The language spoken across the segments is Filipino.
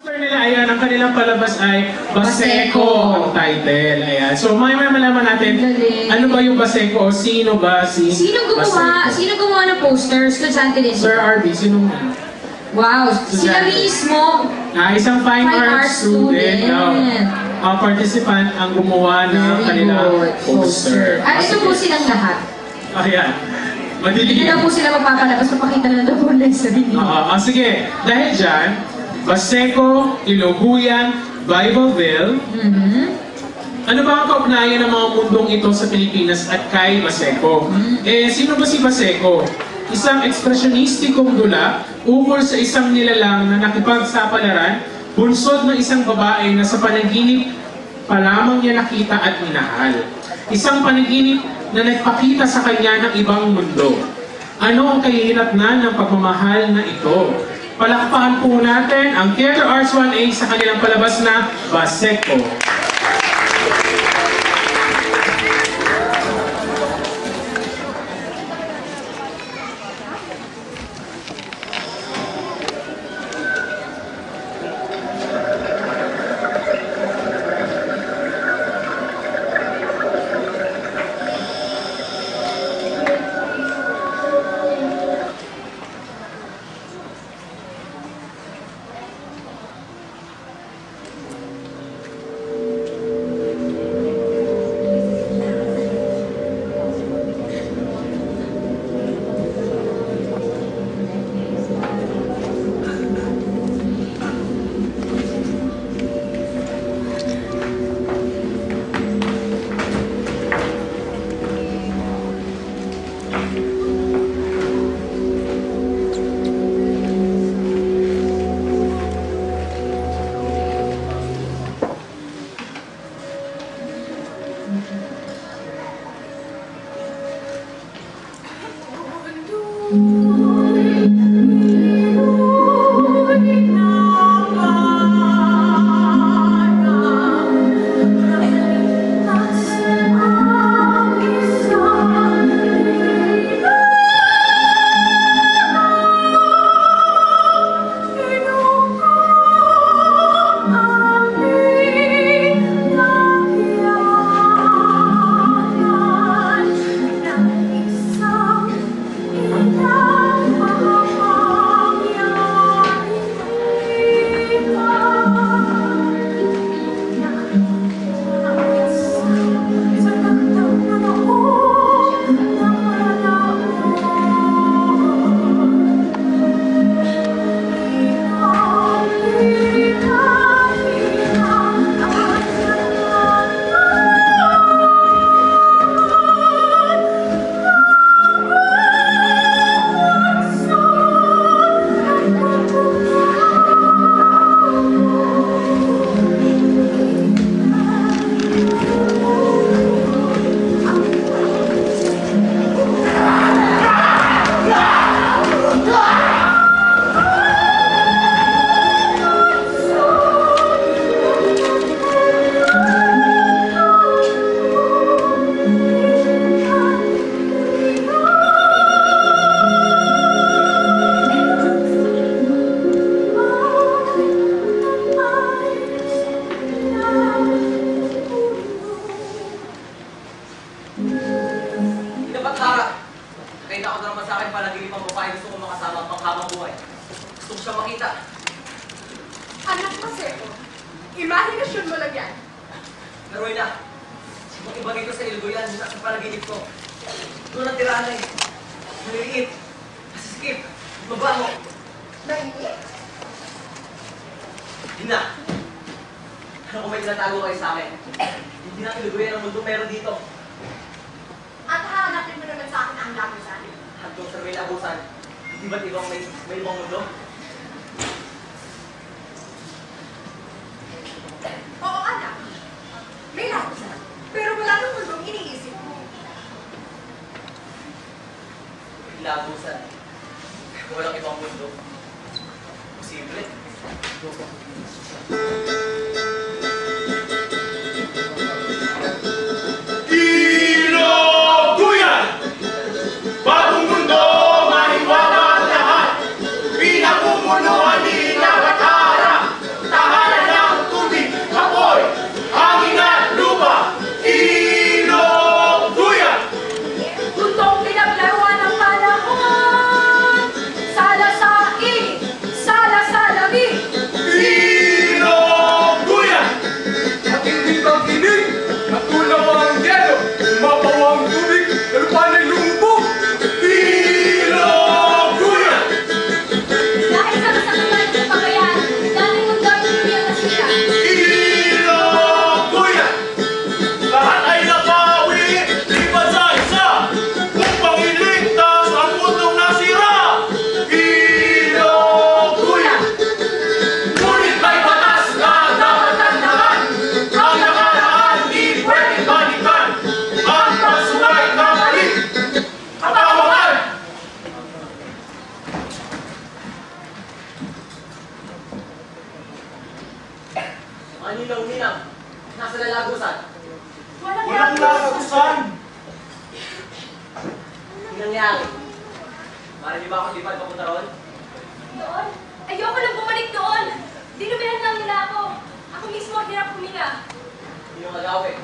Nila, ayan, ang kanilang palabas ay Baseco ang title. Ayan. So, may malaman natin, ano ba yung Baseco o sino ba si Sino gumawa? Baseco? Sino gumawa ng poster? Estudyante din. Sir RB, sino? Wow, sila mismo. Isang fine arts student. Participant ang gumawa ng kanilang poster. At ito po silang lahat. Ayan. Hindi na po sila magpapalabas, papakita na daw po lang sa video. Sige, dahil dyan, Baseco, Iloguyan, Bibleville. Ano ba ang kaugnayan ng mga mundong ito sa Pilipinas at kay Baseco? Sino ba si Baseco? Isang ekspresyonistikong dula ukol sa isang nilalang na nakipagsapalaran, bunsod ng isang babae na sa panaginip pa lamang niya nakita at minahal. Isang panaginip na nagpakita sa kanya ng ibang mundo. Ano ang kahihinatnan ng pagmamahal na ito? Palakpakan po natin ang Theater Arts 1A sa kanilang palabas na Baseco. Anak Baseco, imahinasyon mo lang yan. Naroy na. Kung ibagay ko sa Iloguyan, yun ang panaginip ko. Doon ang tirahan eh. Maliliit. Masiskip. Mabango. Mainit? Hindi na. Ano kung may tinatago kayo sa akin? Hindi na Iloguyan ang mundo meron dito. At hahanapin mo naman sa akin ang lamusan. Hantong sa may labusan. Hindi ba't ibang may ibang mundo? Oo, anak. May lamusan. Pero wala nang mundong iniisip mo. May labusan. Walang ibang mundo. Posible. Iloguyan! Bagong mundo, mahiwaga ang lahat. Pinamumunuan ni Nagatara. Mga ninang-ninang, nasa lalagusan. Walang lalagusan! Ang nangyari. Mara niyo ba ako lipad papunta roon? Doon? Ayoko lang bumalik doon! Dinumihan lang nila ako. Ako mismo ang hirap huminga. Hindi yung agawin.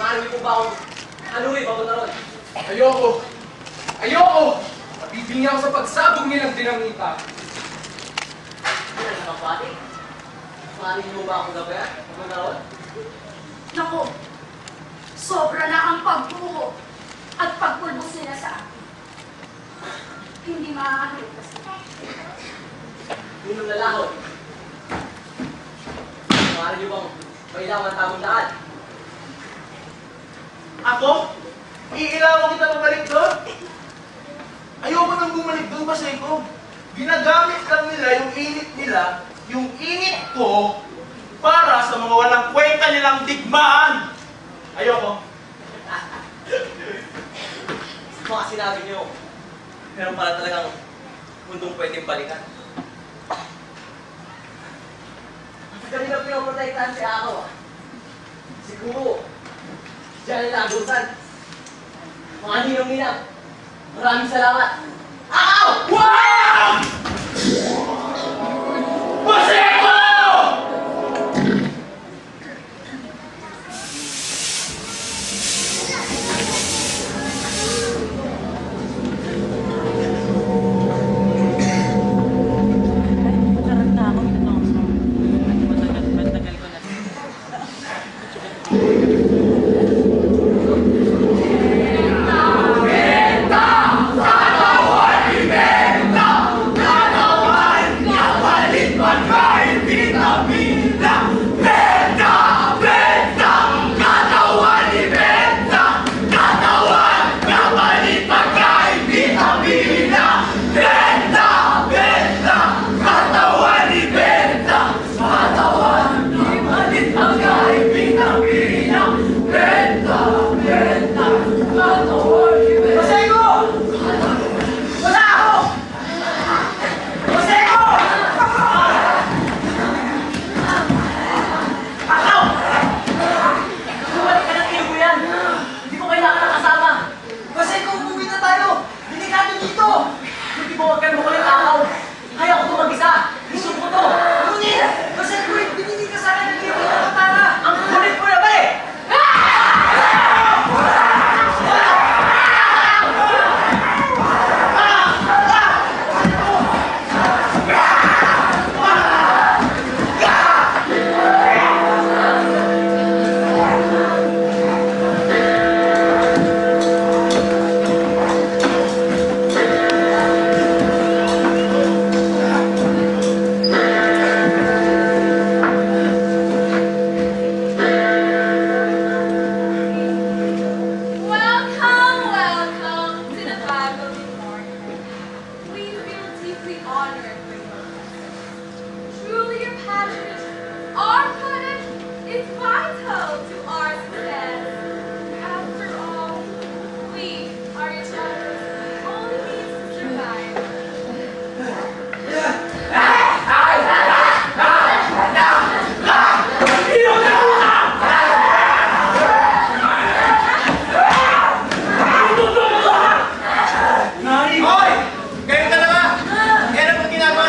Mara niyo po ba akong anuhin papunta roon? Ayoko! Ayoko! Mabibingi ako sa pagsabog nilang dinamita. Hindi na nakapati. Mara niyo ba akong gabayan papunta roon? Naku, sobra na ang pagbuho at pagpulbos nila sa akin. Hindi makakaligtas na. Ninong lalakot. Mara niyo bang mailawan ang tamang daan? Ako? Iilawan kita pabalik doon? Ayoko nang bumalik doon, Baseco. Ginagamit lang nila yung init nila, yung init ko, para sa mga walang kwenta nilang digmaan. Ayoko. Mga sinabi niyo, meron pala talagang mundong pwedeng balikan. Ang kanina pinoprotektahan si Ako. Siguro, diyan ang lagusan. Mga ninong-ninang, maraming salamat. Ako! Wow! Baseco! Hoy! Ganyan ka na nga! Yan ang ginagawa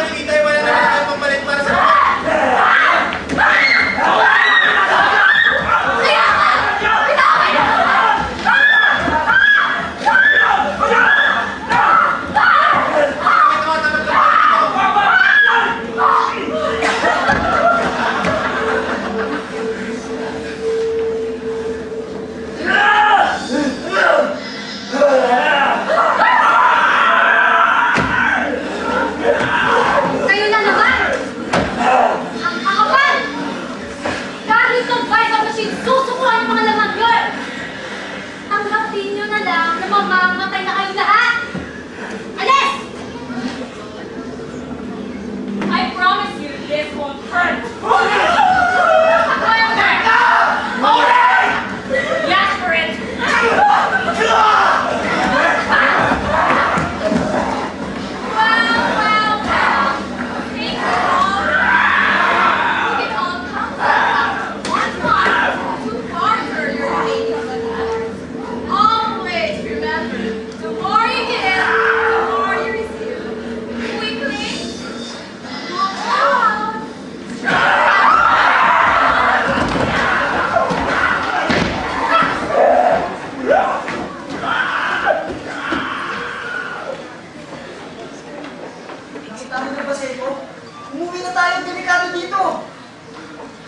Tama na ba, Seiko? Umuwi na tayo, delikado dito!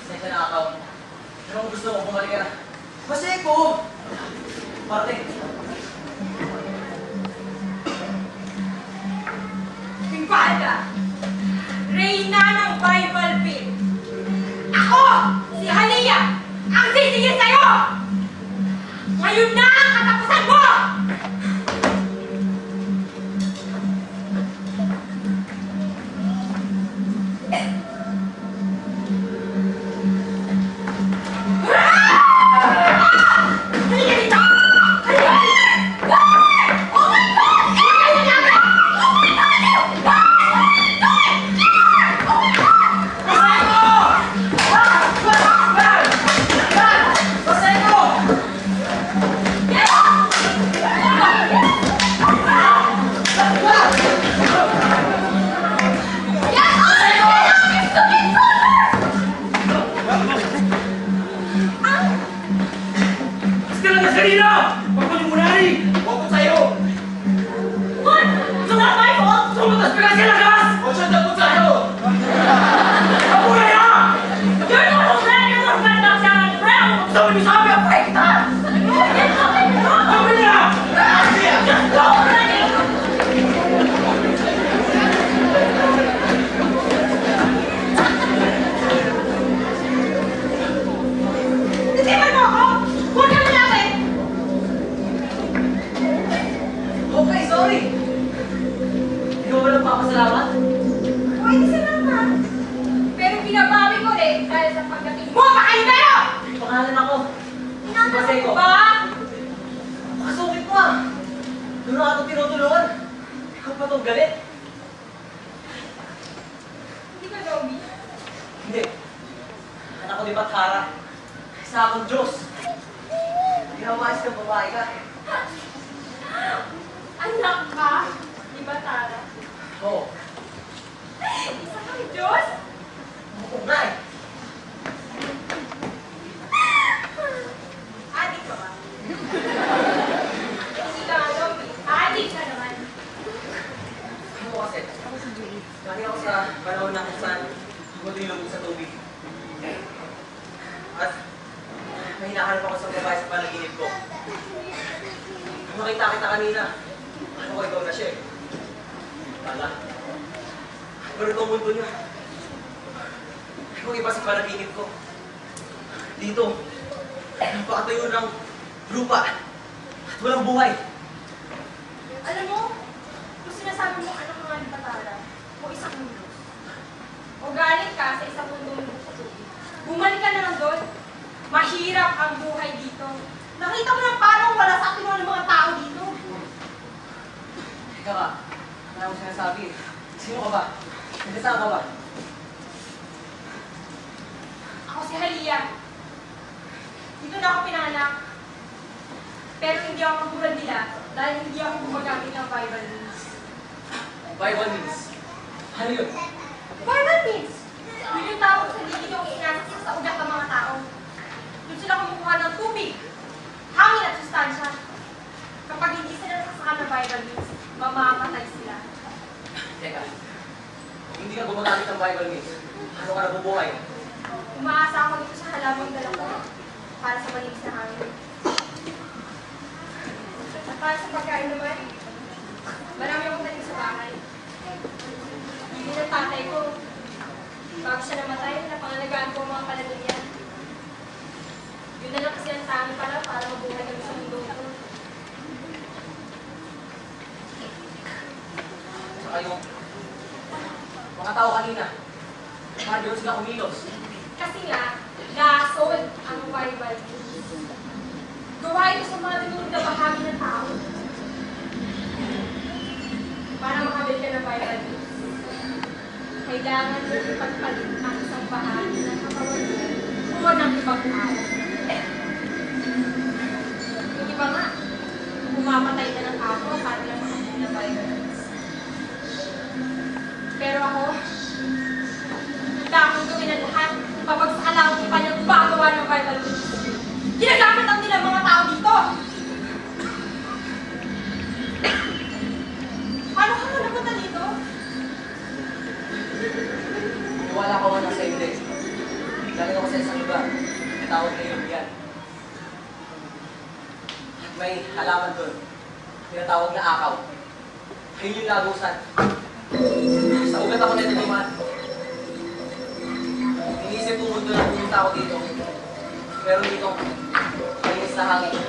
Pasensya na ako. Pero kung gusto mo, bumalik ka na. Maseko! Parte. Pimpalda! Reyna ng Bible Belt! Ako! Si Halia! Ang sisigil sa'yo! Ngayon na ang katapusan mo! Okay, sorry! Ikaw ba nagpapasalamat? Pwede salamat. Pero binabawi ko rin dahil sa pagdating mo, pakalimero! Pangalan ako. Inanap ko ba? Makasukit mo ah! Doon na ako tinutulungan. Ikaw pa itong galit. Hindi ka Romy. Hindi. Anak ko ni Bathara. Isa akong Diyos. Ginawas kang babae ka. Anak ka? Di ba, Tara? Oo. Isa kang Diyos? Oo nga eh. Adik ka ba? Hindi ka nga, Romy. Adik ka naman. Ano mo kasi? Galing ako sa panahon na kung saan lumulog sa tubig. At may hinahanap ako sa babae sa panaginip ko. Nung nakita kita kanina, ano ko ikaw na siya eh. Kala. Pero itong mundo niya. Ikaw iba sa panaginip ko. Dito, napakatayo ng lupa at walang buhay. Alam mo, kung sinasabi mo anak nga ni Batara, o isang mundo, o galing ka sa isang mundo sa tubig, bumalik ka na lang doon, mahirap ang buhay dito. Nakita mo na paano wala sa akin ng mga tao dito. Teka ka, ano mo sinasabi? Sino ka ba? Nagkasama ka ba? Ako si Halia. Dito na ako pinanganak. Pero hindi ako katulad nila dahil hindi ako gumagamit ng Bible means. Bible means. Ano yun? Bible means! Yun yung tawag sa lilig yung inasas sa ugat ng mga tao. Doon sila kumukuha ng tubig, hangin at sustansya. Kapag hindi sila nasasaka ng Bible means, mamamatay sila. Teka, kung hindi ka gumagamit ng Bible means, ano ka nabubuhay? Umaasa ako dito sa halamang dala ko para sa malinis na hangin. At para sa pagkain naman, marami akong tanim sa bahay. Hindi ng tatay ko. Bago siya namatay, napangalagaan ko ang mga palanin niya. Yun na lang kasi ang tanging para mabuhay kami sa mundo ko. Saka yung mga tao kanina, bakit doon sila kumilos? Kasi nga, nasold ang Bible. Gawa ito sa mga tinulog na bahagi ng tao. Para makabili ka ng Bible, kailangan mo ipagpalit ang isang bahagi ng katawan mo o ng ibang tao. Yung iba nga, bumamatay na ng ako para lang makabili ng Bible. Pero ako, handa akong gawin ang lahat. Papagsakan lang ang kanyang pagawa ng Bible. Ginagamit lang nila mga tao dito. Paano ka mo napunta dito? ako sa isang lugar. Tinatawag na Yulian. May halaman doon. Tinatawag na akaw. Ayun yung lagusan. Sa ugat ako natitiman. Inisip kong mundo na pumunta ako dito. Pero dito, malinis na hangin.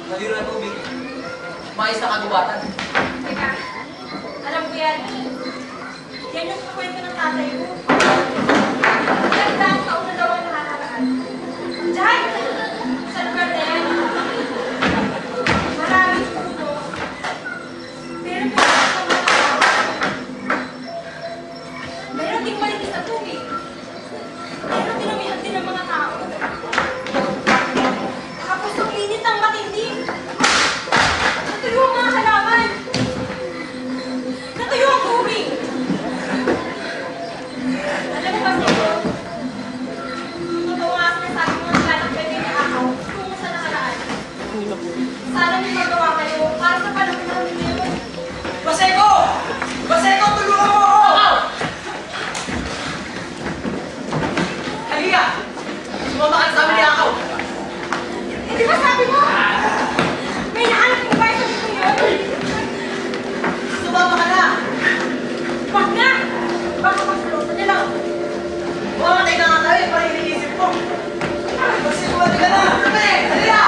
Maliro na tubig. Mais na kagubatan. Teka, alam ko yan. Yan yung kwento ng tatay ko. Ilang taon na daw ang nakakaraan. Diyan! Sa lugar na yan. Maraming puno. Pero pinag sa mga tao. Meron ding malinis na tubig. Pero tinumihan din ng mga tao. Tapos ang init ang matindi. Natuyo ang mga halaman. Natuyo ang tubig. Alam mo ba, Seko? Totoo nga sinasabi mo na lahat pwede na ako kung sa nakaraan. Sana may magawa kayo para sa panahon namin ngayon. Baseko! Baseko, tulungan mo ako! Halika! Sumama ka sa amin ni Akaw! Eh, di ba sabi mo? May nahanap mo ba yung sabi ko yun? Sumama ka na! Wag na! Baka magsalutan nila. Bumamatay na nga tayo para iniisip ko! Baseko, halika na! Sabi! Halika!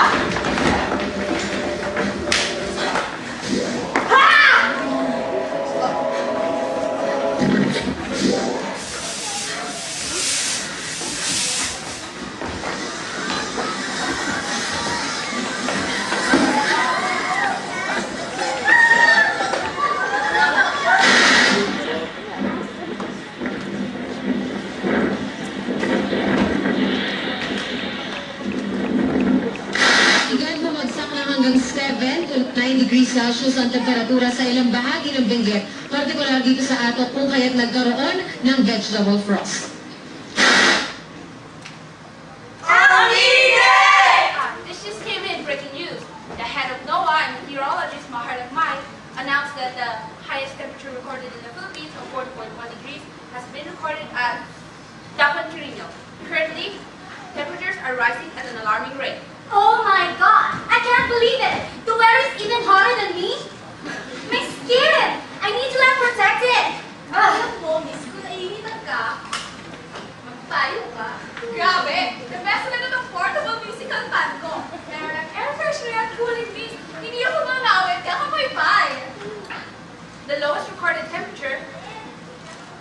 Agad bumagsak na hanggang 7 to 9 degrees Celsius ang temperatura sa ilang bahagi ng Benguet, partikular dito sa Atok kung kaya't nagkaroon ng vegetable frost. This just came in, breaking news. The head of NOAA and meteorologist Mahar Lagmay announced that the highest temperature recorded in the Philippines of 40.1 degrees has been recorded at Dapan, Quirino. Currently, temperatures are rising at an alarming rate. Oh my God! I can't believe it! The weather is even hotter than me? My skin! I need to have protected! Alam mo, miss, kung naiinitan ka, magtayo ka. Grabe! The best talaga ng portable musical fan ko. Meron ng air freshener at cooling mist. Hindi ako mangawit, kakapay-pay. The lowest recorded temperature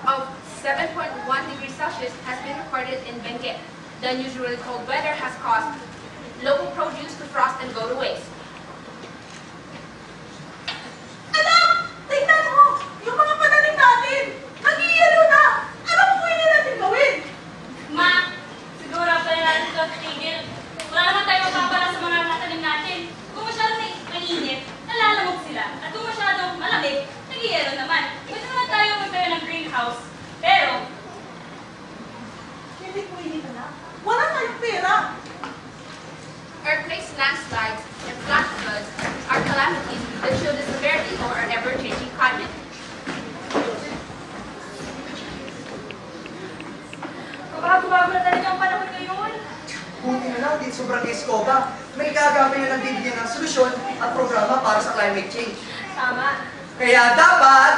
of 7.1 degrees Celsius has been recorded in Benguet. The unusually cold weather has caused local produce to frost and go to waste. Anak! Tingnan mo! Yung mga pananim natin! Nag-iiyalo na! Ano po pwede natin gawin? Ma, siguro pala natin ito tigil. Wala naman tayo mapapala sa mga natanim natin. Kung masyadong mainit, nalalamog sila. At kung masyadong malamig, nag-iero naman. Pwede naman tayo magtayo ng greenhouse. Pero, Hindi pwede na na. Wala tayong pera! Earthquakes, landslides, and flash floods are calamities that show the severity of our ever-changing climate. Bago-bago na talaga ang panahon ngayon. Buti na lang, dito sobrang eskoba. May gagawin na nagbibigyan ng solusyon at programa para sa climate change. Tama. Kaya dapat,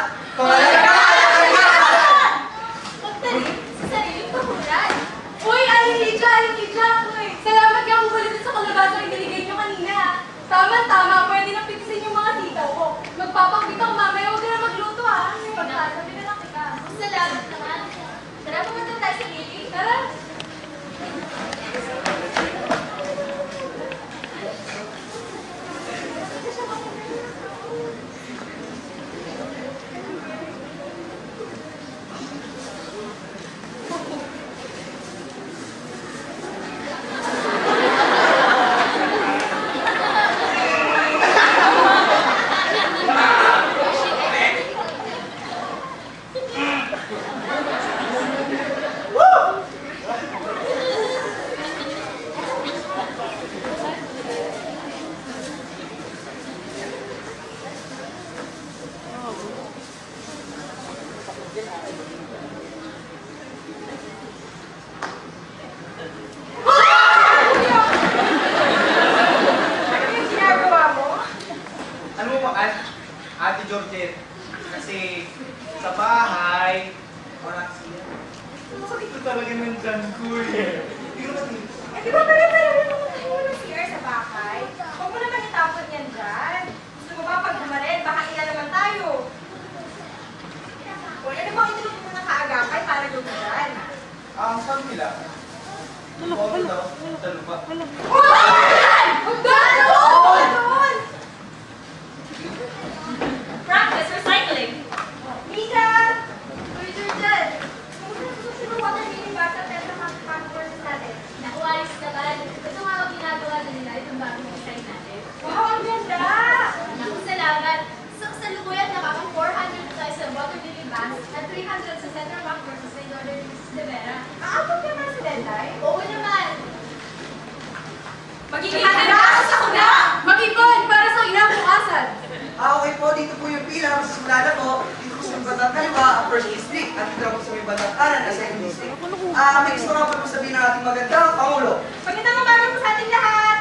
Pagtalim sa sariling pahuran. Uy, Alilija! Salamat nga kung ulit sa kalabasa yung binigay nyo kanina. Tama-tama, pwede nang pitisin yung mga titaw ko. Magpapakbitang mamaya, huwag ka na magluto ha. Pagkasabi na lang kita. Salamat naman. Tara, pumunta tayo sa gilid. Tara. bahay. Wala siya. Sakit ko talaga ng tiyan ko eh. Hindi ko naman Eh, di ba pare-pare rin naman tayo ng CR sa bahay? Huwag mo naman itapon yan dyan. Gusto mo ba pag dumarin, baka ina naman tayo. O, ano ba ang tinutulong mo ng kaagapay para gawin? Saan nila? Oo, daw. Talupa. Doon! Practice recycling. Mika! Uy, Jordan! Kumusta sa water healing bata at sa courses natin? Naku, ayos naman. Ito nga ang ginagawa na nila itong bagong design natin. Wow, ang ganda! Naku, salamat. Sa kasalukuyan, nakakang 400 tayo sa water lily bags at 300 sa Central Bank versus may Northern Mrs. De Vera. Aabot ka na sa Denday? Oo naman. Magiging hanaas ako na! Mag-ipon para sa inabukasan! Okay po, dito po yung pila. Masisimula na po. Dito po sa may bandang kaliwa, ang first district. At dito po sa may bandang kanan, ang second district. May gusto nga po sabihin ng ating magandang Pangulo. Magandang umaga po sa ating lahat!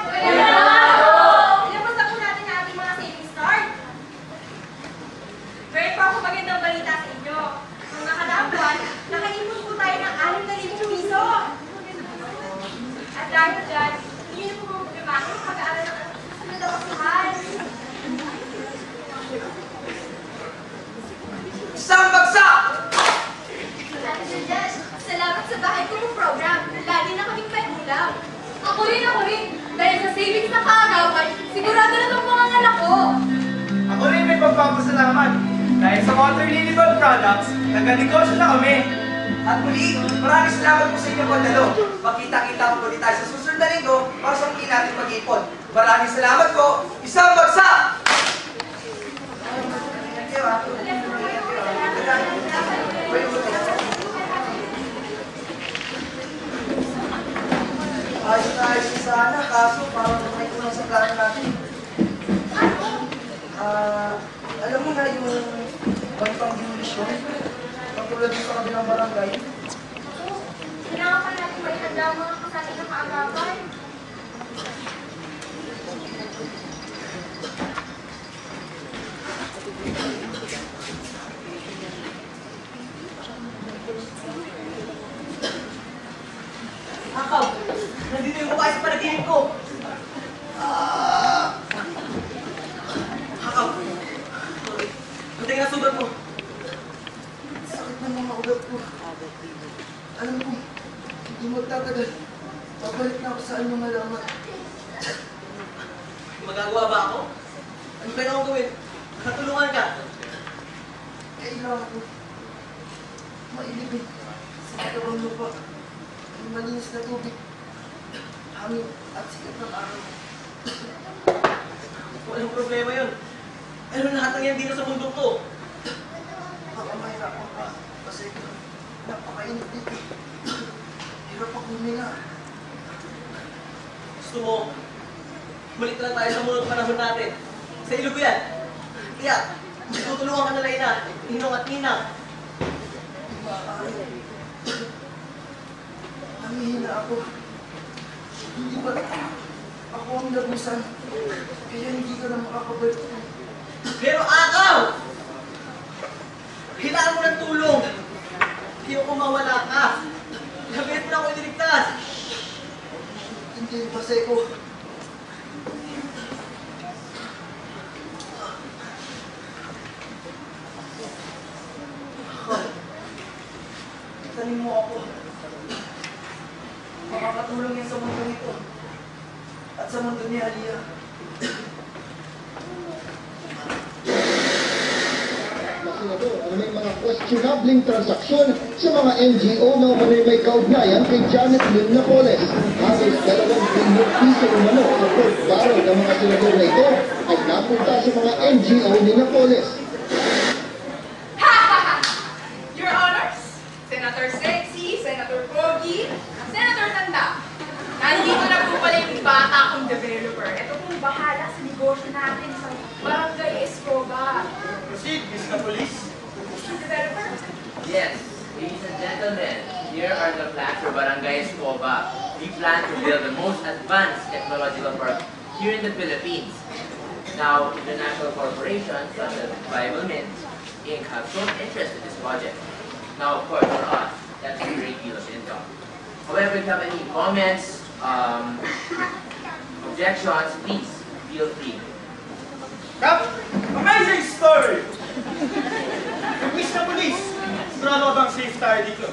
Ilabas na po natin ang ating mga savings card. Meron po ako magandang balita sa inyo. Nung nakadaang buwan, nakaipon po tayo ng 6,000 piso. At dahil dyan, hindi na po mga problema kung pag-aaral ng susunod na kasuhan. Isang bagsak! Ate Jordan, salamat sa bahay ko mong program. Lagi na kaming may ulam. Ako rin. Dahil sa savings na kaagapay, sigurado na itong mga anak ko. Ako rin may pagpapasalamat. Dahil sa Water Lily Gold products, nagka-negosyo na kami. At muli, maraming salamat po sa inyo po dalo. Magkita-kita po ulit tayo sa susunod na linggo para sa hindi natin mag-ipon. Maraming salamat po. Isang bagsak! Thank you, ah. Ayos na ayos na sana, kaso parang may kulang sa plano natin. Alam mo na yung bantang demolition, patulad sa kabilang barangay. Kailangan pa natin may handa ang mga kasali ng kaagapay. Akaw, nandito yung babae sa panaginip ko. Akaw, Buti na sugat mo. sakit ng mga ugat ko. Alam ko, hindi magtatagal. Babalik na ako sa inyong malaman. Magagawa ba ako? Ano ba akong gawin? Natulungan ka. Kailangan ko mailibig sa katawan lupa. Ang malinis na tubig. Hangin at sikat ng araw. Walang problema yun. Ano lahat ng yan dito sa mundo ko? Makamahirap ka kasi napakainit dito. Hirap ako huminga. Gusto mo, balik na lang tayo sa munod panahon natin. Sa ilog yan. Kaya, tutulungan ka na Laina, Ninong at Ninang. Namihina ako. Hindi ba ako ang labusan? Kaya hindi ka na makakabalik. Pero Akaw! Kailangan mo ng tulong. Hindi ako mawala ka. Labit mo na ako iniligtas. Hindi ba sa'yo? Tanin mo ako. Makakatulong yan sa mundo nito. At sa mundo ni Aliyah. May mga questionabling transaksyon sa mga NGO na may kaugnayan kay Janet Lynn Napoles. Halos 2 bilyong piso umano sa pagbarol ng mga senador na ito ay napunta sa mga NGO ni Napoles. Your Honors, Senator Sexy, Senator Pogi, Senator Tanda. Nandito na po pala yung bata kong developer. Ito pong bahala sa negosyo natin sa Barangay Escobar. Proceed, Mr. Police. Developer? Yes, ladies and gentlemen, here are the plans for Barangay Escoba. We plan to build the most advanced technological park here in the Philippines. Now, international corporations such as Bible Mint Inc. have shown interest in this project. Now, of course, for us, that's a great deal of income. However, if you have any comments, objections, please feel free. Kap, amazing story! Miss na police, sigurado bang safe tayo dito?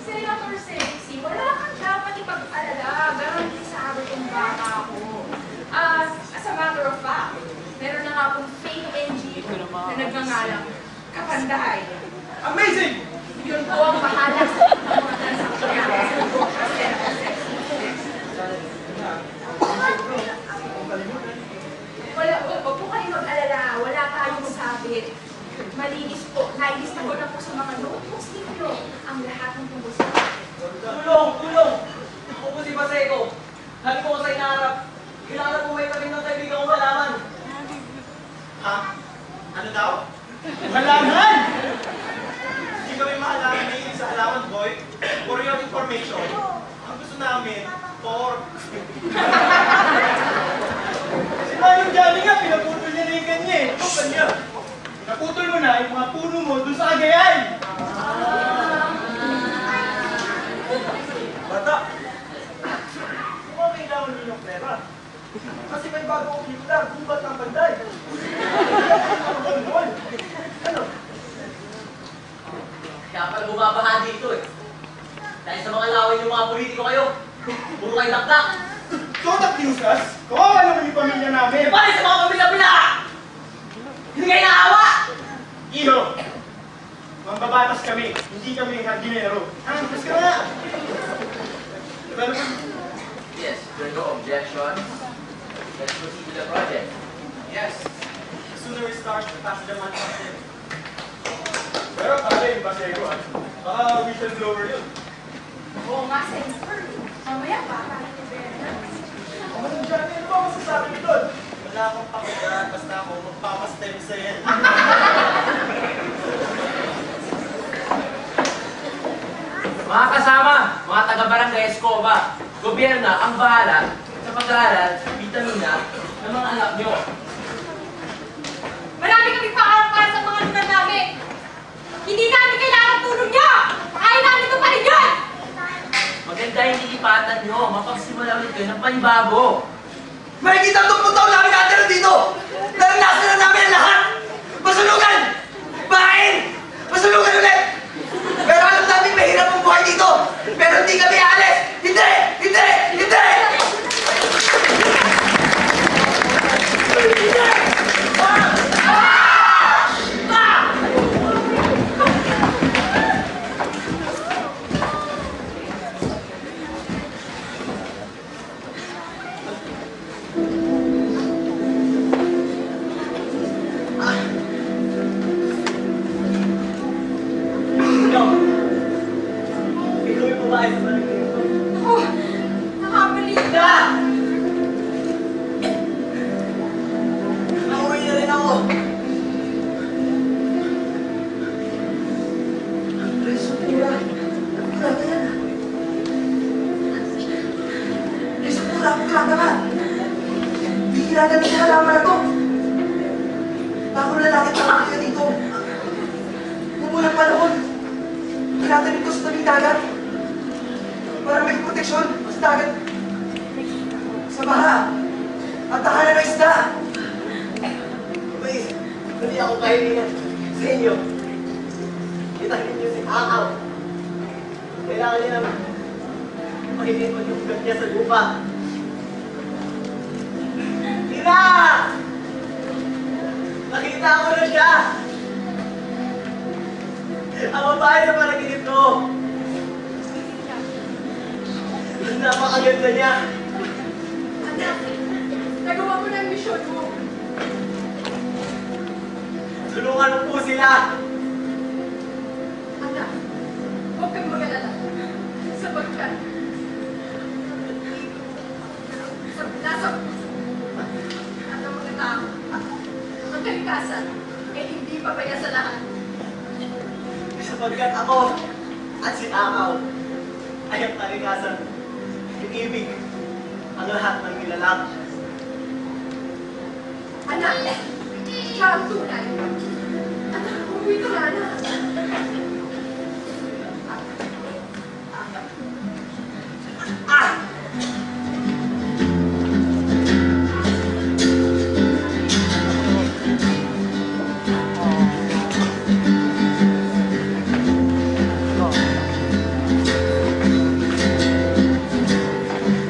Senator Sexy, wala kang dapat ipag-alala. Garanti sa akin kung baka ako. As a matter of fact, meron na nga akong fake NGO na nagngangalang Kapanday. Amazing! Yun po ang bahala sa mga transaksyon. Huwag po kayo mag-alala. Wala tayong sabit. Malinis po. Nailista ko na po sa mga notebooks ninyo ang lahat ng tungkol sa akin. Tulong! Tulong! Ako po si Baseco. Lagi po ko sa inaarap. Kailangan po may kami ng kaibigan kong halaman. Ha? Ano daw? Halaman! Hindi kami mahalaman na sa halaman, boy. For your information, ang gusto namin, pork. Si Manong Johnny nga, pinaputol niya na yung kanya eh. Ito kanya. Pinaputol mo na yung mga puno mo doon sa Cagayan. Bata, kung kailangan niyo yung pera, kasi may bago akong pelikula, Gubat ng Panday. Ano? Kaya pala bumabaha dito eh. Dahil sa mga laway yung mga politiko kayo, puro kayo dakdak. Totak Newscast, kawawa naman yung pamilya namin. E pare sa mga pamilya-pila! Hindi kayo naawa! Iho, mambabatas kami, hindi kami hardinero. Mas ka nga! Yes, there are no objections. Let's proceed with the project. Yes. The sooner we start, the faster the money comes in. Pero pala yung Baseco, baka whistleblower yun. Oo nga, Senator. Mamaya pa, parang Manong Johnny, ano ba masasabi mo doon? Wala akong pakitaan, basta ako magpapastem sa yan. Mga kasama, mga taga-barangay Escoba, gobyerno ang bahala sa pag-aaral sa vitamina ng mga anak nyo. Marami kami pangarap para sa mga lunar namin. Hindi namin kailangan tulong niyo. Kaya namin ito pa rin yun. Maganda yung nilipatan nyo, mapagsimula ulit kayo ng panibago. Makikita ang 20 taon namin natira dito! Naranasan na namin ang lahat! Masulugan! Bahain! Masulugan ulit! Pero alam namin mahirap ang buhay dito! Pero hindi kami aalis! Hindi! Hindi! Hindi! Ikaw yung babae sa barangay ko. Ako, nakabalita. Nauwi na rin ako! Resultura! Kurata yan ah! Resultura! Kurata ka! Bihira na rin sa halaman na to! Bagong lalaki pa ka dito! Umulang panahon! Tinatanim ko sa tabing dagat! Para may proteksyon sa dagat! Sa baha! At tahanan ng isda! Please, hindi ako kahilingan sa inyo. Itahin niyo si Akaw. Kailangan niya naman mahilipan yung ugat niya sa lupa. Tira! Nakita ko na siya! Ang babae na panaginip ko! Napakaganda niya! Anak, nagawa mo na ang misyon mo. Tulungan mo po sila! Anak, huwag kang mag-alala. Sapagkat, nasa at ang mga tao, ang kalikasan ay hindi papaya sa lahat. Sapagkat ako at si Akaw ay ang kalikasan, yung ibig, ang lahat ng nilalang. Anak, siya ang tunay. Anak ko. Wait, wala na.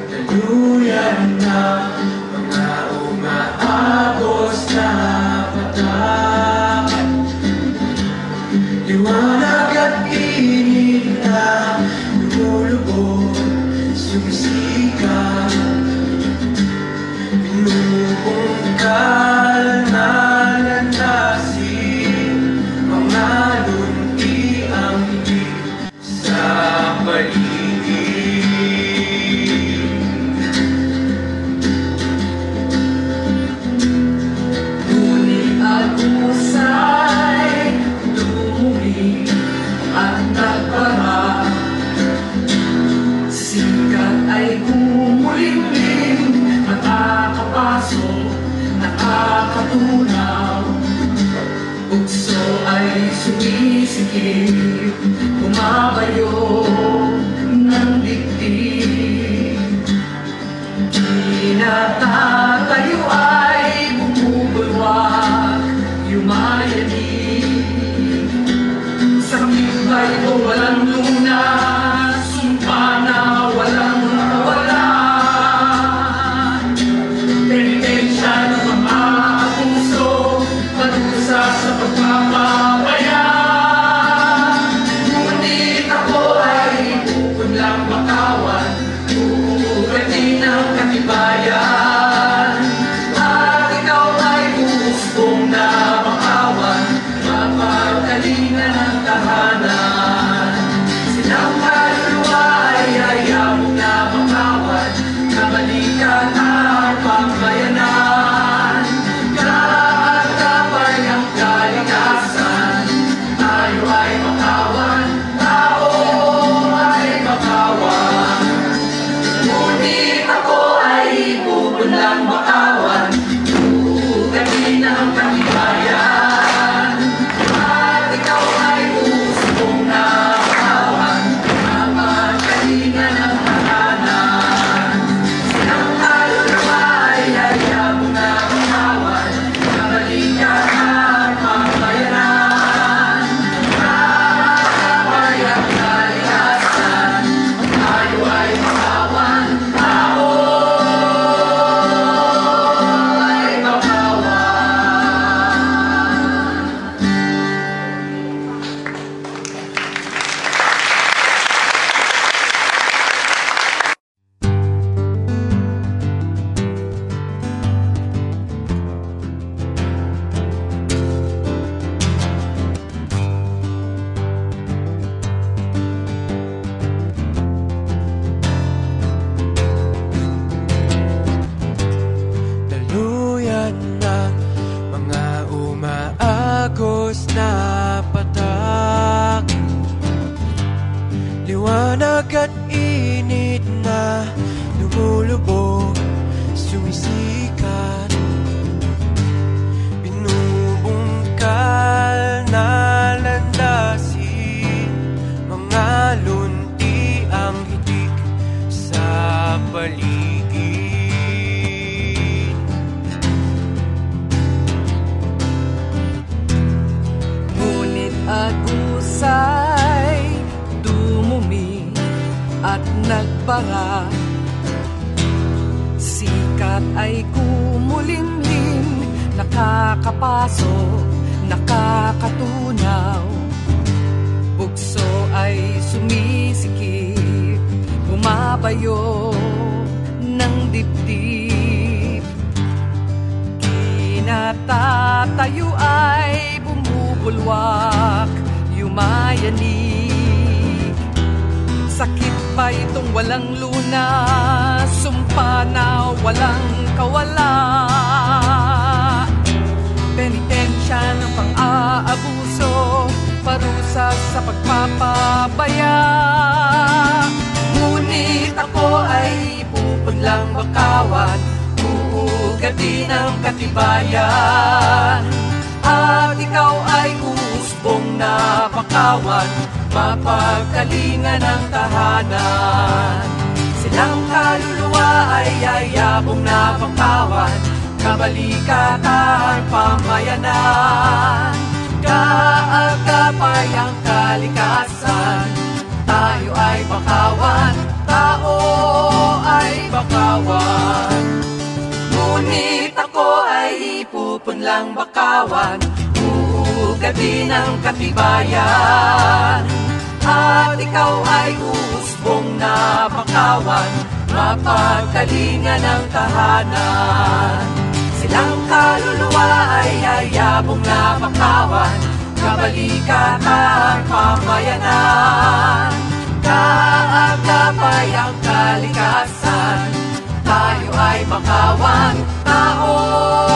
Daluyan na mga umaagos na patak. Liwanag at init na lumulubog, sumisikat. Binubungkal na landasin, mga lunti ang higit sa paligid. Ngunit ang usay dumuli at nagbara, sikat ay gumulimlim, nakakapasok, nakakatunaw. Bugso ay sumisikip, bumabayo ng dibdib. Tinatatayo ay bumubulwak, yumayanig. Sa kibay ko walang lunas, sumpa na walang kawalan. Penitensya ng mga puso, parusa sa pagpapabaya. Ngunit ako ay pupunlang makawan, uugatin ng katibayan. At ikaw ay gustong na makawan, mapagkalingan ng tahanan. Silang kaluluwa ay ayaw na makawan, kabalikan at pambayanan. Kapay ang kalikasan, tayo ay makawan, tao ay makawan. Ngunit ako ay pupunlang makawan, uugatin ng katibayan. At ikaw ay gustong na makawan, mapagkalingan ng tahanan. Silang kaluluwa ay ayaw na makawan, kabalikan at pambayaran. Kapay ang kalikasan, tayo ay makawan, tao ay makawan. Daluyan na mga umaagos na patak. Liwanag at init na lumulubog, sumisikat. Binubungkal na landasin, mga lunti ang hitik sa paligid. Ngunit agusay dumumi at nagbara, sikat ay kumulimlim, nakakapasok, nakakatunaw. Bugso ay sumisikip, bumabayo ng dibdib. Kinatatayo ay bumubulwak, yumayanig. Sakit pa itong walang lunas, sumpa na walang kawala. Penitensya ng pang-aabuso, parusa sa pagpapabaya. Ngunit ako ay pupunlang makawan, uugatin ng katibayan. At ikaw ay gustong na bakawan, mapagkalinga ng tahanan. Silang kaluluwa ay yayabong na bakawan, kabalikatan pamayanan. Kaagapay ang kalikasan, tayo ay bakawan, tao ay bakawan. Ngunit ako ay ipupunlang bakawan, uugatin ang katibayan. At ikaw ay uusbong na bakawan, mapagkalinga ng tahanan. Silang kaluluwa ay yayabong na bakawan, kabalikatan pamayanan. Kaagapay ang kalikasan, tayo ay bakawan, tao